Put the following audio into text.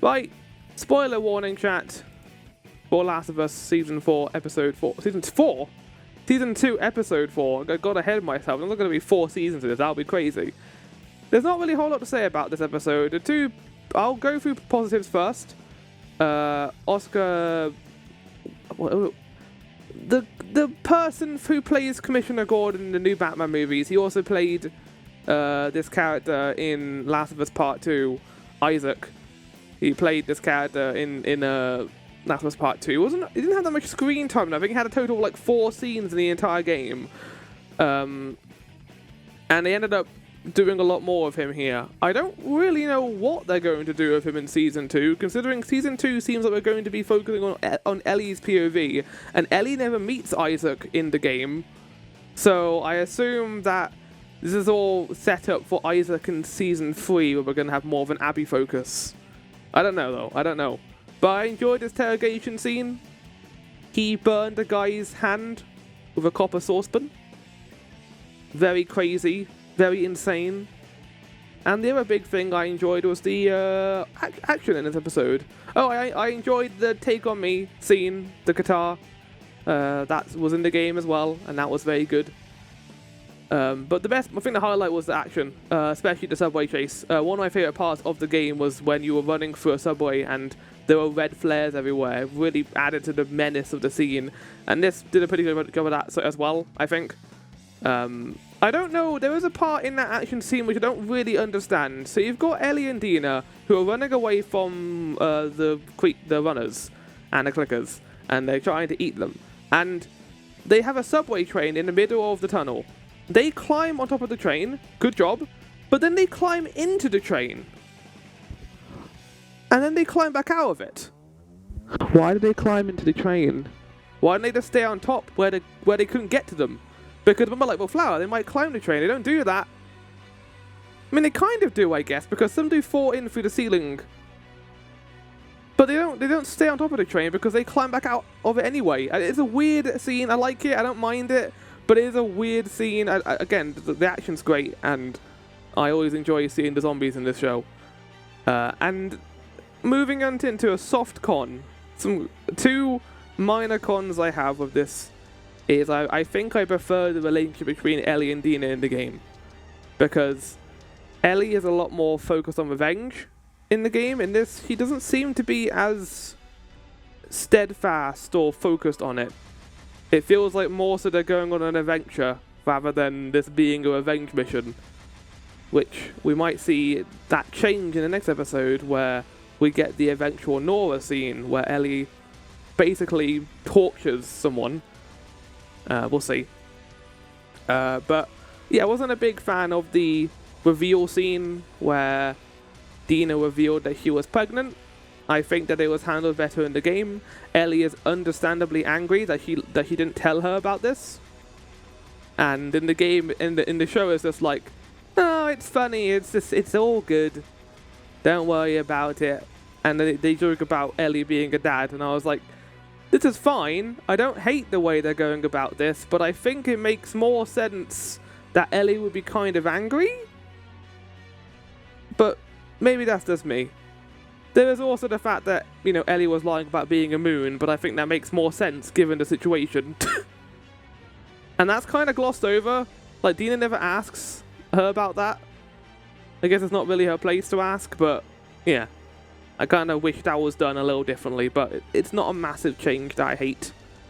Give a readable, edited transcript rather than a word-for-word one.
Right, spoiler warning, chat. For Last of Us Season 4, Episode 4. Season 4? Season 2, Episode 4. I got ahead of myself. There's not going to be 4 seasons of this. That'll be crazy. There's not really a whole lot to say about this episode. I'll go through positives first. Oscar... The person who plays Commissioner Gordon in the new Batman movies, he also played this character in Last of Us Part 2, Isaac. He played this character in Last of Us Part 2. He didn't have that much screen time. I think he had a total of like 4 scenes in the entire game. And they ended up doing a lot more of him here. I don't really know what they're going to do with him in Season 2, considering Season 2 seems like we're going to be focusing on Ellie's POV, and Ellie never meets Isaac in the game. So I assume that this is all set up for Isaac in Season 3, where we're going to have more of an Abby focus. I don't know, though. I don't know. But I enjoyed this interrogation scene. He burned a guy's hand with a copper saucepan. Very crazy. Very insane. And the other big thing I enjoyed was the action in this episode. Oh, I enjoyed the Take On Me scene, the guitar. That was in the game as well, and that was very good. But I think the highlight was the action, especially the subway chase. One of my favourite parts of the game was when you were running through a subway and there were red flares everywhere. It really added to the menace of the scene. And this did a pretty good job of that as well, I think. I don't know, there was a part in that action scene which I don't really understand. So you've got Ellie and Dina who are running away from the runners and the clickers, and they're trying to eat them. And they have a subway train in the middle of the tunnel. They climb on top of the train, good job, but then they climb into the train. And then they climb back out of it. Why did they climb into the train? Why didn't they just stay on top where they couldn't get to them? Because remember, like, well, Flower, they might climb the train. They don't do that. I mean, they kind of do, I guess, because some do fall in through the ceiling. But they don't stay on top of the train because they climb back out of it anyway. It's a weird scene. I like it. I don't mind it. But it is a weird scene. Again, the action's great, and I always enjoy seeing the zombies in this show. And moving on into a soft con, two minor cons I have with this is I think I prefer the relationship between Ellie and Dina in the game. Because Ellie is a lot more focused on revenge in the game. In this, she doesn't seem to be as steadfast or focused on it. It feels like more so they're going on an adventure rather than this being a revenge mission. Which we might see that change in the next episode, where we get the eventual Nora scene where Ellie basically tortures someone. We'll see. But yeah, I wasn't a big fan of the reveal scene where Dina revealed that she was pregnant. I think that it was handled better in the game. Ellie is understandably angry that she didn't tell her about this. And in the game, in the show, it's just like, oh, it's funny. It's all good. Don't worry about it. And they joke about Ellie being a dad, and I was like, this is fine. I don't hate the way they're going about this, but I think it makes more sense that Ellie would be kind of angry. But maybe that's just me. There is also the fact that, you know, Ellie was lying about being a moon, but I think that makes more sense given the situation. And that's kind of glossed over. Like, Dina never asks her about that. I guess it's not really her place to ask, but yeah. I kind of wish that was done a little differently, but it's not a massive change that I hate.